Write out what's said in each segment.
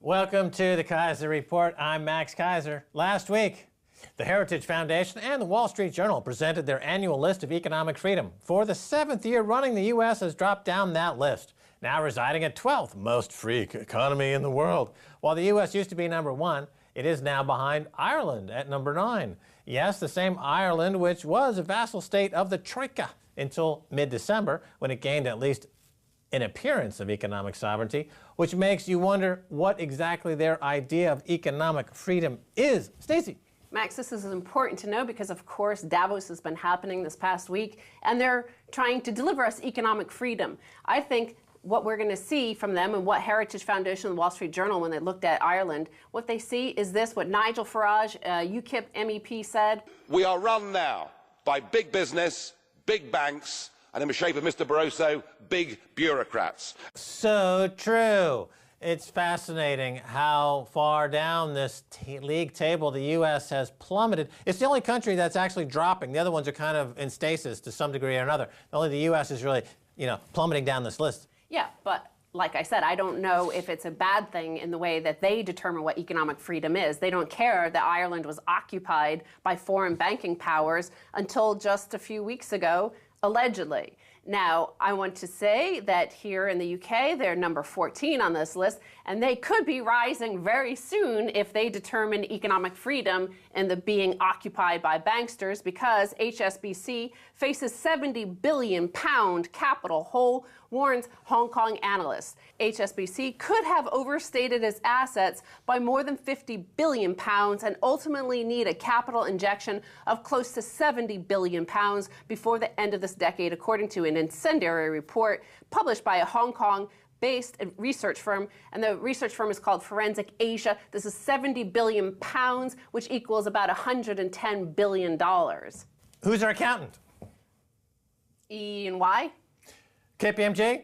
Welcome to the Keiser Report. I'm Max Keiser. Last week, the Heritage Foundation and the Wall Street Journal presented their annual list of economic freedom. For the 7th year running, the U.S. has dropped down that list, now residing at 12th most free economy in the world. While the U.S. used to be number 1, it is now behind Ireland at number 9. Yes, the same Ireland which was a vassal state of the Troika until mid-December, when it gained at least an appearance of economic sovereignty, which makes you wonder what exactly their idea of economic freedom is. Stacy. Max, this is important to know because, of course, Davos has been happening this past week, and they're trying to deliver us economic freedom. I think what we're going to see from them and what Heritage Foundation and the Wall Street Journal, when they looked at Ireland, what they see is this, what Nigel Farage, UKIP MEP, said. We are run now by big business, big banks, and in the shape of Mr. Barroso, big bureaucrats. So true. It's fascinating how far down this league table the U.S. has plummeted. It's the only country that's actually dropping. The other ones are kind of in stasis to some degree or another. Only the U.S. is really, plummeting down this list. Yeah, but like I said, I don't know if it's a bad thing in the way that they determine what economic freedom is. They don't care that Ireland was occupied by foreign banking powers until just a few weeks ago, allegedly. Now, I want to say that here in the UK, they're number 14 on this list, and they could be rising very soon if they determine economic freedom in the being occupied by banksters, because HSBC faces £70 billion capital hole, warns Hong Kong analysts. HSBC could have overstated its assets by more than £50 billion and ultimately need a capital injection of close to £70 billion before the end of this decade, according to an incendiary report published by a Hong Kong-based research firm, and the research firm is called Forensic Asia. This is £70 billion, which equals about $110 billion. Who's our accountant? E&Y? KPMG?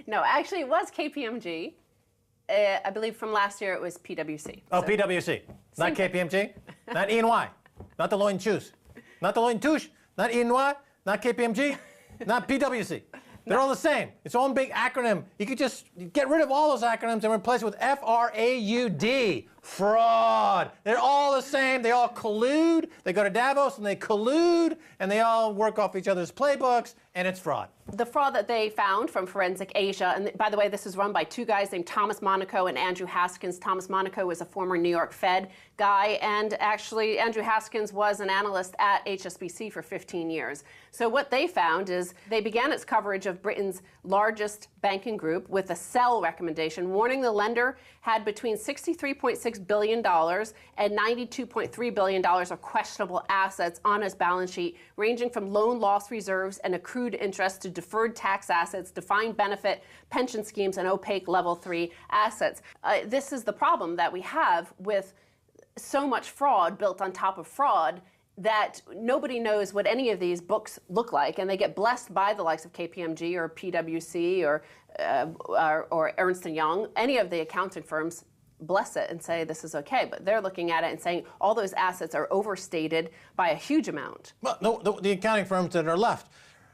No, actually it was KPMG. I believe from last year it was PwC. Oh, so. PwC. Not KPMG? Not E&Y? Not Deloitte & Touche? Not Deloitte & Touche? Not E&Y? Not KPMG? Not PwC? They're all the same. It's all one big acronym. You could just get rid of all those acronyms and replace it with F-R-A-U-D. Fraud. They're all the same. They all collude. They go to Davos and they collude and they all work off each other's playbooks, and it's fraud. The fraud that they found from Forensic Asia, and by the way, this is run by two guys named Thomas Monaco and Andrew Haskins. Thomas Monaco was a former New York Fed guy, and actually Andrew Haskins was an analyst at HSBC for 15 years. So what they found is they began its coverage of Britain's largest banking group with a sell recommendation, warning the lender had between $63.6 billion and $92.3 billion of questionable assets on its balance sheet, ranging from loan loss reserves and accrued interest to deferred tax assets, defined benefit, pension schemes, and opaque level 3 assets. This is the problem that we have with so much fraud built on top of fraud, that nobody knows what any of these books look like, and they get blessed by the likes of KPMG or PwC or Ernst & Young. Any of the accounting firms bless it and say this is okay, but they're looking at it and saying all those assets are overstated by a huge amount. Well, no, the accounting firms that are left.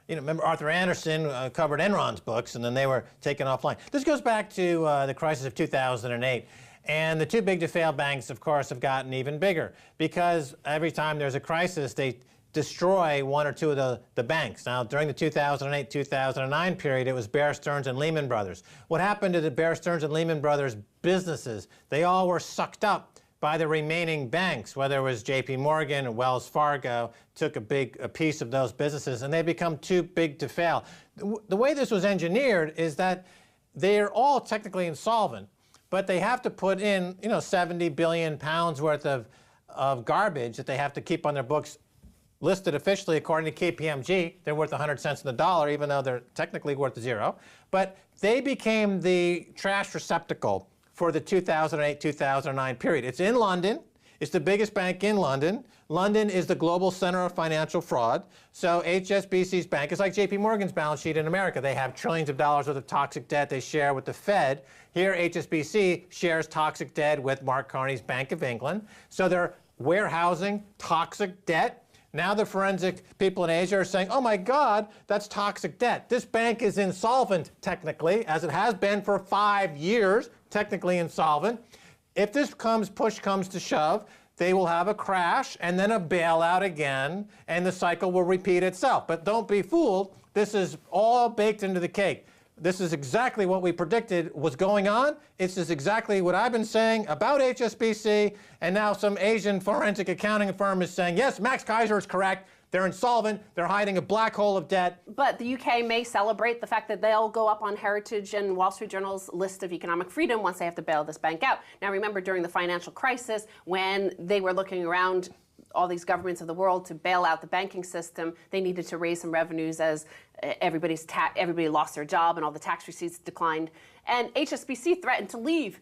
Remember Arthur Andersen covered Enron's books, and then they were taken offline. This goes back to the crisis of 2008. And the too big to fail banks, of course, have gotten even bigger because every time there's a crisis, they destroy one or two of the banks. Now, during the 2008-2009 period, it was Bear Stearns and Lehman Brothers. What happened to the Bear Stearns and Lehman Brothers businesses? They all were sucked up by the remaining banks, whether it was JP Morgan or Wells Fargo, took a piece of those businesses, and they become too big to fail. The way this was engineered is that they're all technically insolvent, but they have to put in, $70 billion worth of garbage that they have to keep on their books listed officially according to KPMG. They're worth 100 cents on the dollar, even though they're technically worth 0. But they became the trash receptacle for the 2008-2009 period. It's in London. It's the biggest bank in London. London is the global center of financial fraud. So HSBC's bank is like JP Morgan's balance sheet in America. They have trillions of dollars worth of toxic debt they share with the Fed. Here, HSBC shares toxic debt with Mark Carney's Bank of England. So they're warehousing toxic debt. Now the forensic people in Asia are saying, oh my God, that's toxic debt. This bank is insolvent, technically, as it has been for 5 years. technically insolvent. If this push comes to shove, they will have a crash and then a bailout again, and the cycle will repeat itself. But don't be fooled. This is all baked into the cake. This is exactly what we predicted was going on. This is exactly what I've been saying about HSBC, and now some Asian forensic accounting firm is saying, yes, Max Keiser is correct. They're insolvent. They're hiding a black hole of debt. But the UK may celebrate the fact that they'll go up on Heritage and Wall Street Journal's list of economic freedom once they have to bail this bank out. Now, remember during the financial crisis when they were looking around all these governments of the world to bail out the banking system, they needed to raise some revenues as everybody lost their job and all the tax receipts declined. And HSBC threatened to leave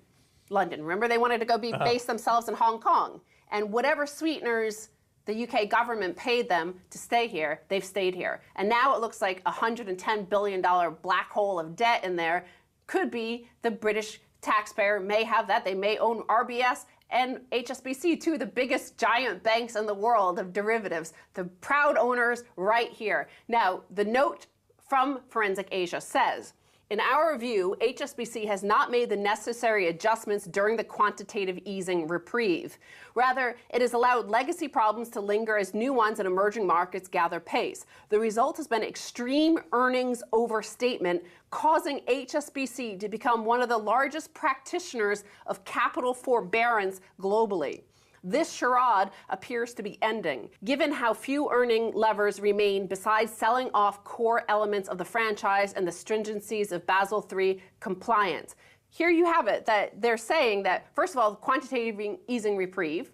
London. Remember, they wanted to go base themselves in Hong Kong. And whatever sweeteners the UK government paid them to stay here, they've stayed here. And now it looks like a $110 billion black hole of debt in there could be the British taxpayer may have that. They may own RBS and HSBC, two of the biggest giant banks in the world of derivatives, the proud owners right here. Now, the note from Forensic Asia says, in our view, HSBC has not made the necessary adjustments during the quantitative easing reprieve. Rather, it has allowed legacy problems to linger as new ones in emerging markets gather pace. The result has been extreme earnings overstatement, causing HSBC to become one of the largest practitioners of capital forbearance globally. This charade appears to be ending, given how few earning levers remain besides selling off core elements of the franchise and the stringencies of Basel III compliance. Here you have it, that they're saying that, first of all, quantitative easing reprieve,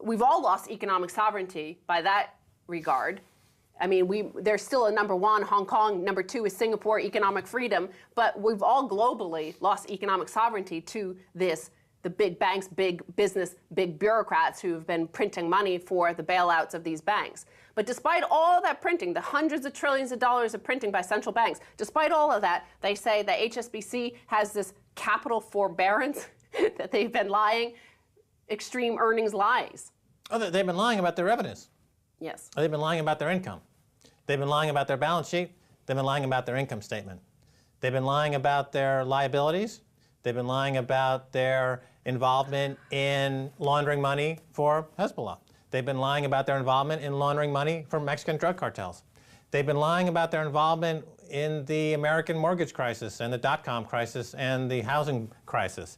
we've all lost economic sovereignty by that regard. I mean, there's still a number one, Hong Kong, number two is Singapore, economic freedom, but we've all globally lost economic sovereignty to this. The big banks, big business, big bureaucrats who've been printing money for the bailouts of these banks. But despite all that printing, the hundreds of trillions of dollars of printing by central banks, despite all of that, they say that HSBC has this capital forbearance, that they've been lying, extreme earnings lies. Oh, they've been lying about their revenues. Yes. They've been lying about their income. They've been lying about their balance sheet. They've been lying about their income statement. They've been lying about their liabilities. They've been lying about their involvement in laundering money for Hezbollah. They've been lying about their involvement in laundering money for Mexican drug cartels. They've been lying about their involvement in the American mortgage crisis and the dot-com crisis and the housing crisis.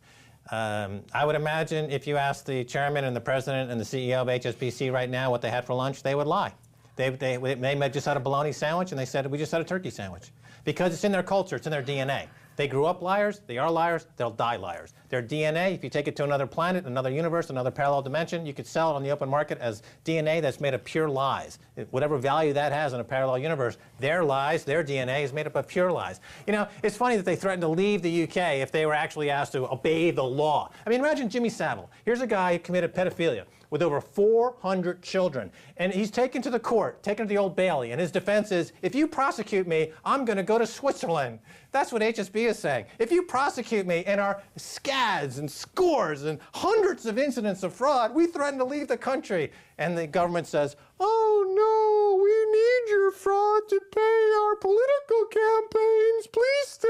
I would imagine if you asked the chairman and the president and the CEO of HSBC right now what they had for lunch, they would lie. They may just had a bologna sandwich and they said, we just had a turkey sandwich. Because it's in their culture, it's in their DNA. They grew up liars, they are liars, they'll die liars. Their DNA, if you take it to another planet, another universe, another parallel dimension, you could sell it on the open market as DNA that's made of pure lies. Whatever value that has in a parallel universe, their lies, their DNA is made up of pure lies. You know, it's funny that they threatened to leave the UK if they were actually asked to obey the law. I mean, imagine Jimmy Savile. Here's a guy who committed pedophilia with over 400 children. And he's taken to the court, taken to the Old Bailey, and his defense is, if you prosecute me, I'm going to go to Switzerland. That's what HSB is saying. If you prosecute me and our scads and scores and hundreds of incidents of fraud, we threaten to leave the country. And the government says, oh no, we need your fraud to pay our political campaigns. Please stay.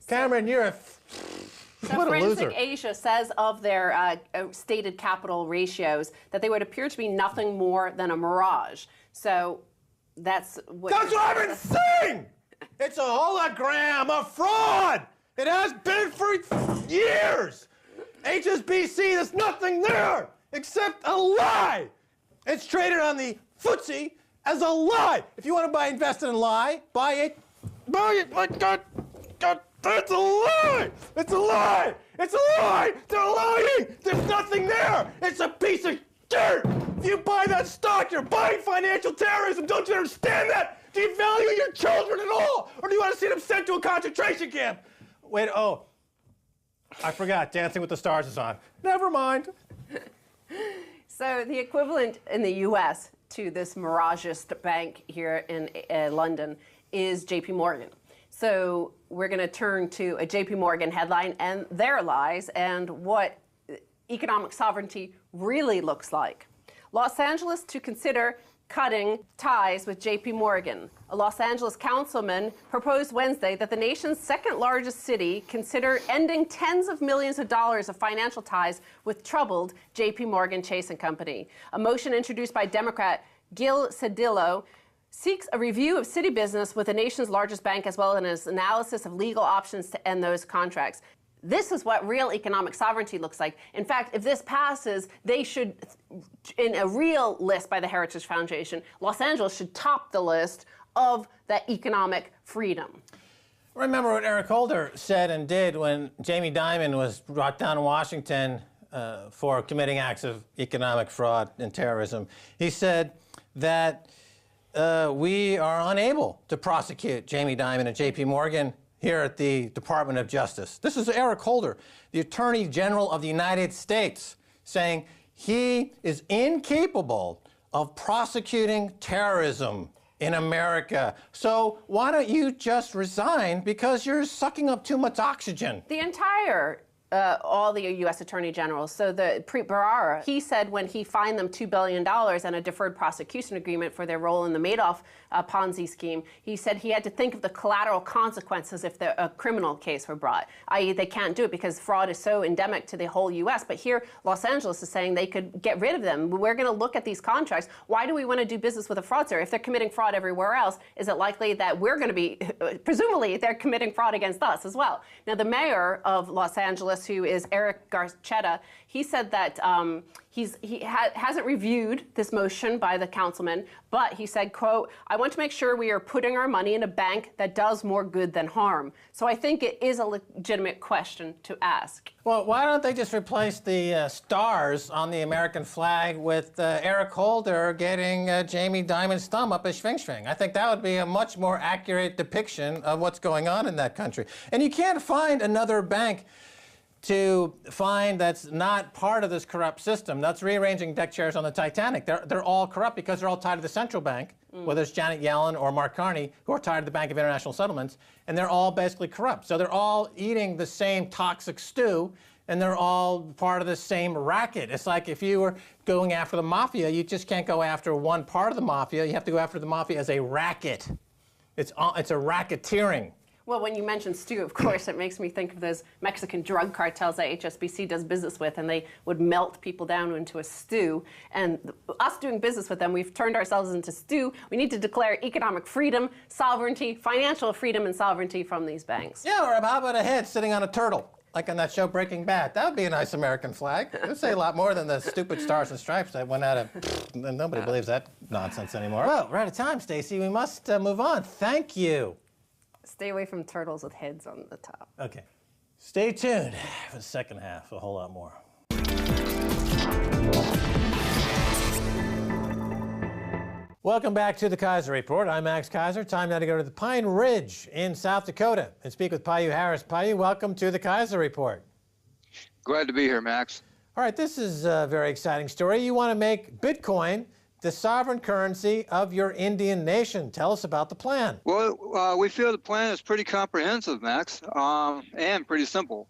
Cameron, you're a... So Forensic Asia says of their stated capital ratios that they would appear to be nothing more than a mirage. So that's what I've been saying! It's a hologram, a fraud! It has been for years! HSBC, there's nothing there except a lie! It's traded on the FTSE as a lie! If you want to invest in a lie, buy it. Buy it! My God! It's a lie! It's a lie! It's a lie! They're lying! There's nothing there! It's a piece of dirt! If you buy that stock, you're buying financial terrorism! Don't you understand that? Do you value your children at all? Or do you want to see them sent to a concentration camp? Wait, oh, I forgot. Dancing with the Stars is on. Never mind. So the equivalent in the U.S. to this mirageist bank here in London is J.P. Morgan. So we're going to turn to a J.P. Morgan headline and their lies and what economic sovereignty really looks like. Los Angeles to consider cutting ties with JP Morgan. A Los Angeles councilman proposed Wednesday that the nation's second largest city consider ending tens of millions of dollars of financial ties with troubled JP Morgan Chase & Company. A motion introduced by Democrat Gil Cedillo seeks a review of city business with the nation's largest bank, as well as analysis of legal options to end those contracts. This is what real economic sovereignty looks like. In fact, if this passes, they should, in a real list by the Heritage Foundation, Los Angeles should top the list of that economic freedom. Remember what Eric Holder said and did when Jamie Dimon was brought down to Washington for committing acts of economic fraud and terrorism. He said that we are unable to prosecute Jamie Dimon and JP Morgan here at the Department of Justice. This is Eric Holder, the Attorney General of the United States, saying he is incapable of prosecuting terrorism in America. So why don't you just resign, because you're sucking up too much oxygen? The entire all the U.S. Attorney Generals. So the Barara, he said when he fined them $2 billion and a deferred prosecution agreement for their role in the Madoff Ponzi scheme, he said he had to think of the collateral consequences if a criminal case were brought, i.e. they can't do it because fraud is so endemic to the whole U.S. But here, Los Angeles is saying they could get rid of them. We're going to look at these contracts. Why do we want to do business with a fraudster? If they're committing fraud everywhere else, is it likely that we're going to be, presumably, they're committing fraud against us as well? Now, the mayor of Los Angeles, who is Eric Garcetti, he said that he hasn't reviewed this motion by the councilman, but he said, quote, "I want to make sure we are putting our money in a bank that does more good than harm." So I think it is a legitimate question to ask. Well, why don't they just replace the stars on the American flag with Eric Holder getting Jamie Dimon's thumb up his schwing? I think that would be a much more accurate depiction of what's going on in that country. And you can't find another bank to find that's not part of this corrupt system. That's rearranging deck chairs on the Titanic. They're all corrupt because they're all tied to the central bank, whether it's Janet Yellen or Mark Carney, who are tied to the Bank of International Settlements, and they're all basically corrupt. So they're all eating the same toxic stew, and they're all part of the same racket. It's like if you were going after the mafia, you just can't go after one part of the mafia. You have to go after the mafia as a racket. It's a racketeering. Well, when you mention stew, of course, it makes me think of those Mexican drug cartels that HSBC does business with, and they would melt people down into a stew. And us doing business with them, we've turned ourselves into stew. We need to declare economic freedom, sovereignty, financial freedom and sovereignty from these banks. Yeah, or how about a head sitting on a turtle, like on that show Breaking Bad? That would be a nice American flag. It would say a lot more than the stupid stars and stripes that went out of... And nobody believes that nonsense anymore. Well, we're out of time, Stacy. We must move on. Thank you. Stay away from turtles with heads on the top. Okay. Stay tuned for the second half, a whole lot more. Welcome back to the Keiser Report. I'm Max Keiser. Time now to go to the Pine Ridge in South Dakota and speak with Payu Harris. Payu, welcome to the Keiser Report. Glad to be here, Max. All right, this is a very exciting story. You want to make Bitcoin the sovereign currency of your Indian nation. Tell us about the plan. Well, we feel the plan is pretty comprehensive, Max, and pretty simple.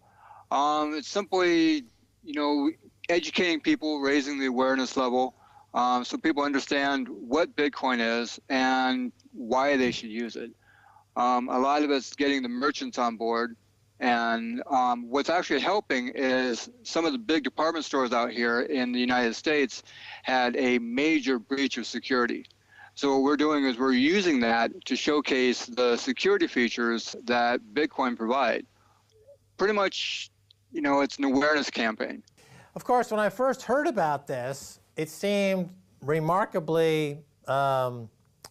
It's simply, educating people, raising the awareness level, so people understand what Bitcoin is and why they should use it. A lot of it's getting the merchants on board. And what's actually helping is some of the big department stores out here in the United States had a major breach of security. So what we're doing is we're using that to showcase the security features that Bitcoin provide. Pretty much, it's an awareness campaign. Of course, when I first heard about this, it seemed remarkably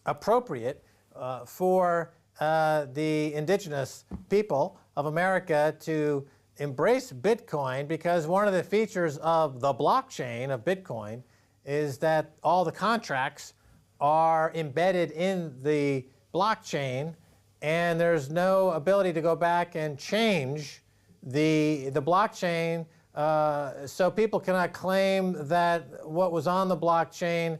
appropriate for the indigenous people of America to embrace Bitcoin, because one of the features of the blockchain of Bitcoin is that all the contracts are embedded in the blockchain, and there's no ability to go back and change the blockchain, so people cannot claim that what was on the blockchain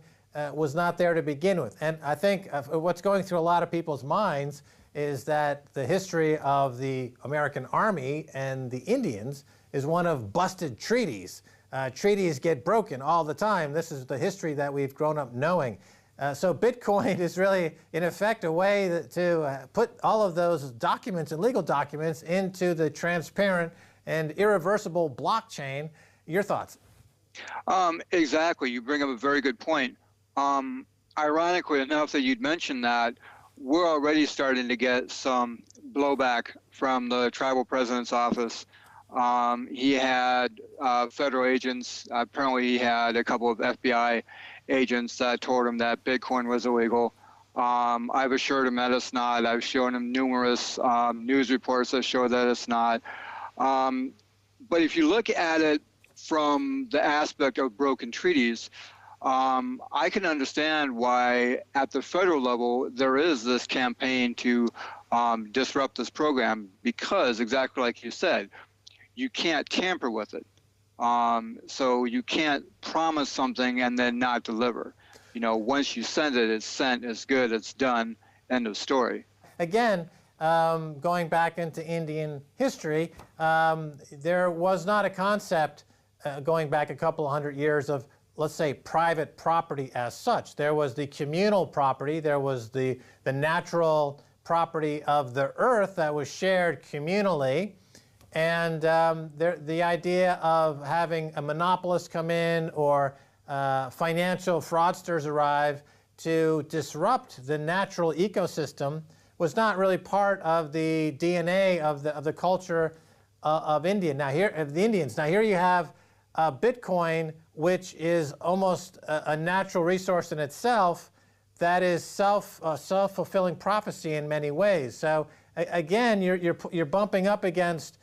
was not there to begin with. And I think what's going through a lot of people's minds is that the history of the American Army and the Indians is one of busted treaties. Treaties get broken all the time. This is the history that we've grown up knowing. So Bitcoin is really, in effect, a way to put all of those documents and legal documents into the transparent and irreversible blockchain. Your thoughts? Exactly. You bring up a very good point. Ironically enough that you'd mentioned that, we're already starting to get some blowback from the tribal president's office. He had federal agents. Apparently, he had a couple of FBI agents that told him that Bitcoin was illegal. I've assured him that it's not. I've shown him numerous news reports that show that it's not. But if you look at it from the aspect of broken treaties, I can understand why at the federal level there is this campaign to disrupt this program, because exactly like you said, you can't tamper with it. So you can't promise something and then not deliver. You know, once you send it, it's sent, it's good, it's done, end of story. Again, going back into Indian history, there was not a concept going back a couple of hundred years of, let's say, private property as such. There was the communal property, there was the natural property of the earth that was shared communally, and the idea of having a monopolist come in or financial fraudsters arrive to disrupt the natural ecosystem was not really part of the DNA of the culture of India. Now here, of the Indians. Now here you have Bitcoin, which is almost a natural resource in itself that is self-fulfilling prophecy in many ways. So again, you're bumping up against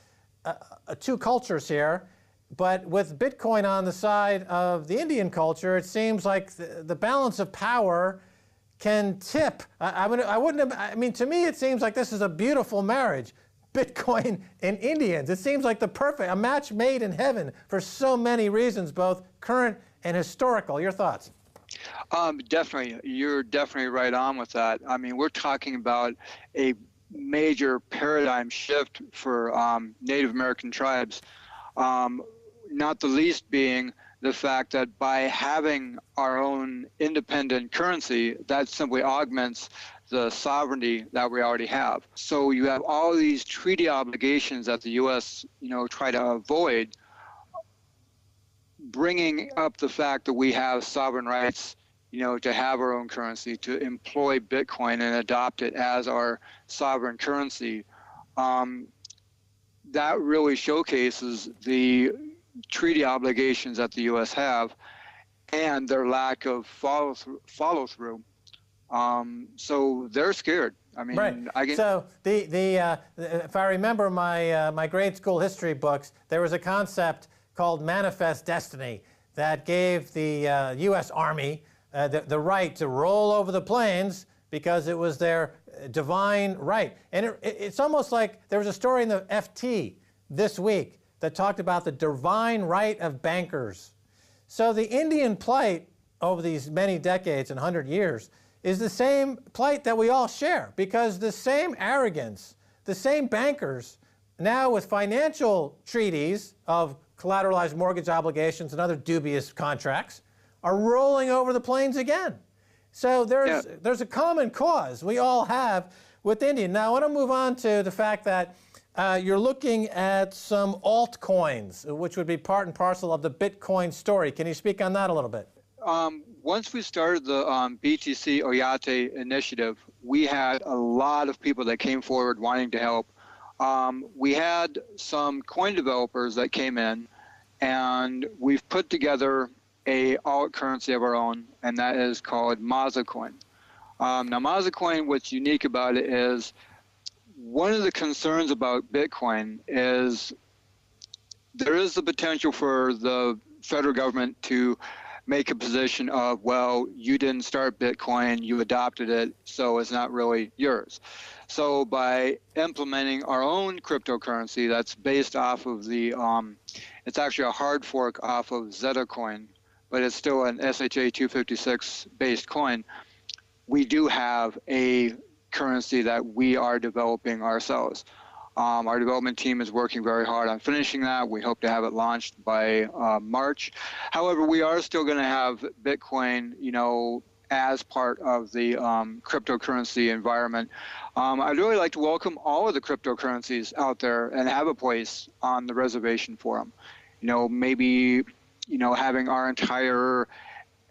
two cultures here, but with Bitcoin on the side of the Indian culture, it seems like the balance of power can tip. I mean, to me, it seems like this is a beautiful marriage. Bitcoin and Indians. It seems like a match made in heaven for so many reasons, both current and historical. Your thoughts? Definitely. You're definitely right on with that. I mean, we're talking about a major paradigm shift for Native American tribes, not the least being the fact that by having our own independent currency, that simply augments the sovereignty that we already have. So you have all these treaty obligations that the U.S., try to avoid, bringing up the fact that we have sovereign rights, to have our own currency, to employ Bitcoin and adopt it as our sovereign currency. That really showcases the treaty obligations that the U.S. have and their lack of follow through. So they're scared. I mean, right. So if I remember my grade school history books, there was a concept called manifest destiny that gave the U.S. Army the right to roll over the plains because it was their divine right. And it's almost like there was a story in the FT this week that talked about the divine right of bankers. So the Indian plight over these many decades and 100 years is the same plight that we all share, because the same arrogance, the same bankers, now with financial treaties of collateralized mortgage obligations and other dubious contracts, are rolling over the plains again. So there's a common cause we all have with India. Now I want to move on to the fact that you're looking at some altcoins, which would be part and parcel of the Bitcoin story. Can you speak on that a little bit? Once we started the BTC Oyate initiative, we had a lot of people that came forward wanting to help. We had some coin developers that came in, and we've put together a alt currency of our own, and that is called Maza Coin. Now, Maza Coin, what's unique about it is one of the concerns about Bitcoin is there is the potential for the federal government to make a position of, well, you didn't start Bitcoin, you adopted it, so it's not really yours. So by implementing our own cryptocurrency that's based off of it's actually a hard fork off of Zeta Coin, but it's still an SHA-256 based coin, we do have a currency that we are developing ourselves. Our development team is working very hard on finishing that. We hope to have it launched by March. However, we are still going to have Bitcoin, as part of the cryptocurrency environment. I'd really like to welcome all of the cryptocurrencies out there and have a place on the reservation for them. Maybe, having our entire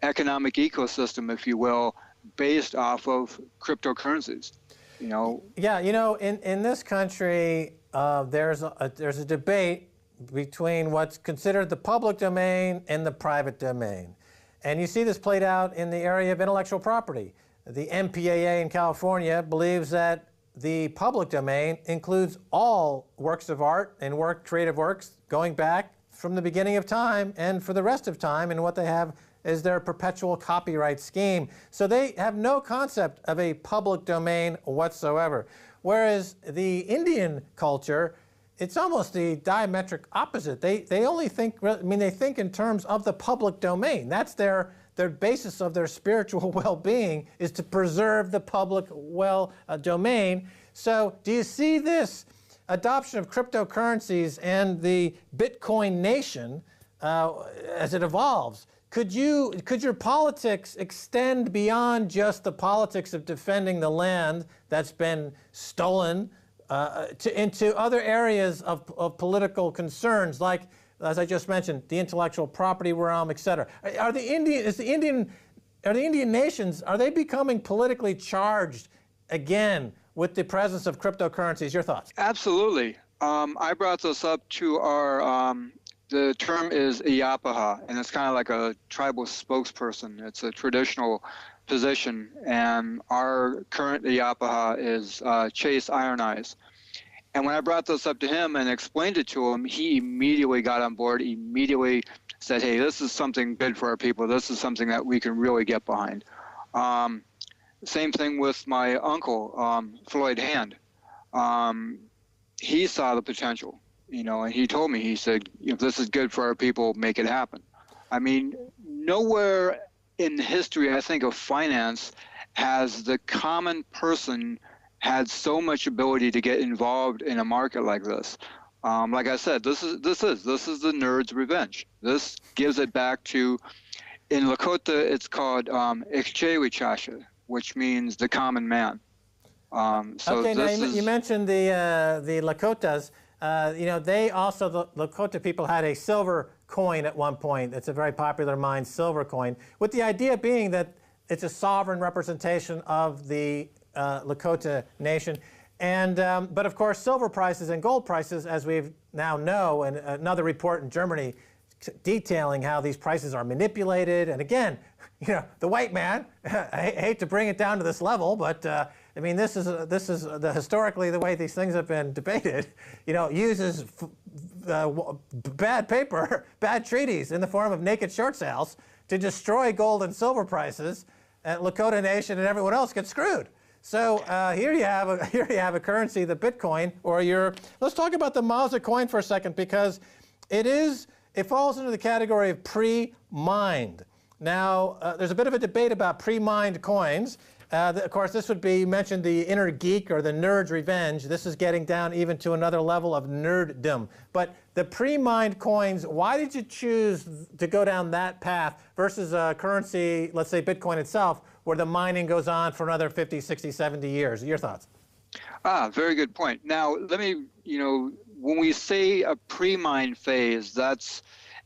economic ecosystem, if you will, based off of cryptocurrencies. Yeah, in this country, there's a debate between what's considered the public domain and the private domain. And you see this played out in the area of intellectual property. The MPAA in California believes that the public domain includes all works of art and creative works going back from the beginning of time and for the rest of time, and what they have is their perpetual copyright scheme. So they have no concept of a public domain whatsoever. Whereas the Indian culture, it's almost the diametric opposite. They only think, they think in terms of the public domain. That's their basis of their spiritual well-being, is to preserve the public domain. So do you see this adoption of cryptocurrencies and the Bitcoin nation as it evolves? Could your politics extend beyond just the politics of defending the land that's been stolen into other areas of political concerns, like, as I just mentioned, the intellectual property realm, et cetera? Are the Indian nations, are they becoming politically charged again with the presence of cryptocurrencies? Your thoughts? Absolutely. I brought this up to our, the term is Iyapaha, and it's kind of like a tribal spokesperson. It's a traditional position, and our current Iyapaha is Chase Iron Eyes. And when I brought this up to him and explained it to him, he immediately got on board, immediately said, hey, this is something good for our people. This is something that we can really get behind. Same thing with my uncle, Floyd Hand. He saw the potential, and he told me, he said, if this is good for our people, make it happen. I mean, nowhere in history, I think, of finance has the common person had so much ability to get involved in a market like this. Like I said, this is the nerd's revenge. This gives it back to, in Lakota, it's called Ikchewichasha, which means the common man. Okay, now you mentioned the Lakotas. They also, the Lakota people had a silver coin at one point. It's a very popular mine, silver coin, with the idea being that it's a sovereign representation of the Lakota nation. And, but of course, silver prices and gold prices, as we now know, and another report in Germany detailing how these prices are manipulated. And again, the white man, I hate to bring it down to this level, but I mean, this is historically the way these things have been debated. Uses bad paper, bad treaties in the form of naked short sales to destroy gold and silver prices, and Lakota Nation and everyone else gets screwed. So here you have a currency, the Bitcoin, or let's talk about the Maza coin for a second, because it falls into the category of pre-mined. Now, there's a bit of a debate about pre-mined coins. Of course, this would be, you mentioned the inner geek or the nerd's revenge. This is getting down even to another level of nerddom. But the pre-mined coins, why did you choose to go down that path versus a currency, let's say Bitcoin itself, where the mining goes on for another 50, 60, 70 years? Your thoughts? Very good point. Now, let me, when we say a pre-mine phase,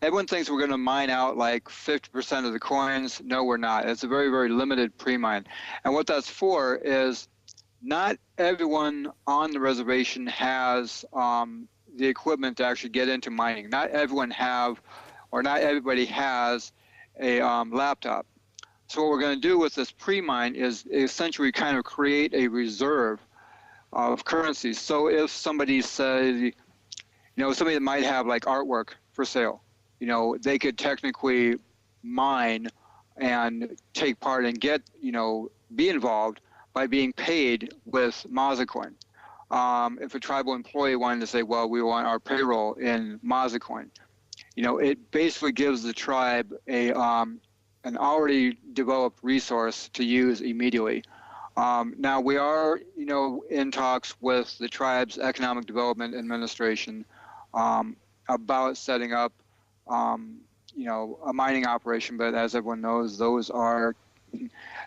everyone thinks we're going to mine out like 50% of the coins. No, we're not. It's a very, very limited pre-mine. And what that's for is not everyone on the reservation has the equipment to actually get into mining. Not everybody has a laptop. So what we're going to do with this pre-mine is essentially kind of create a reserve of currencies. So if somebody says, somebody that might have like artwork for sale, they could technically mine and take part and get, be involved by being paid with Maza coin. If a tribal employee wanted to say, well, we want our payroll in Maza coin, it basically gives the tribe an already developed resource to use immediately. Now we are, in talks with the tribe's Economic Development Administration about setting up, a mining operation. But as everyone knows, those are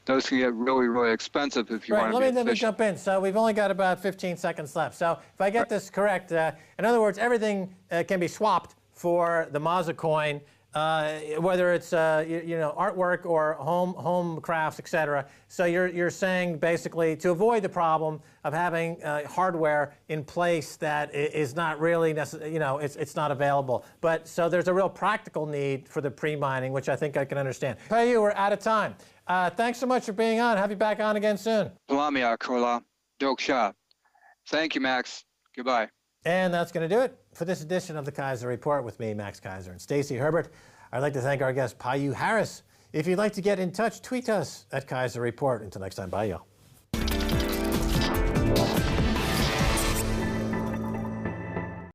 those can get really, really expensive if you want to be Let me efficient. jump in. So we've only got about 15 seconds left. So if I get this correct, in other words, everything can be swapped for the Maza coin, whether it's artwork or home crafts, etc. So you're saying basically to avoid the problem of having hardware in place that is not really it's not available. But so there's a real practical need for the pre-mining, which I think I can understand. Payu, we're out of time. Thanks so much for being on. Have you back on again soon. Salamia Kola, Dok Shah. Thank you, Max. Goodbye. And that's going to do it for this edition of the Keiser Report with me, Max Keiser, and Stacy Herbert. I'd like to thank our guest, Payu Harris. If you'd like to get in touch, tweet us at Keiser Report. Until next time, bye, y'all.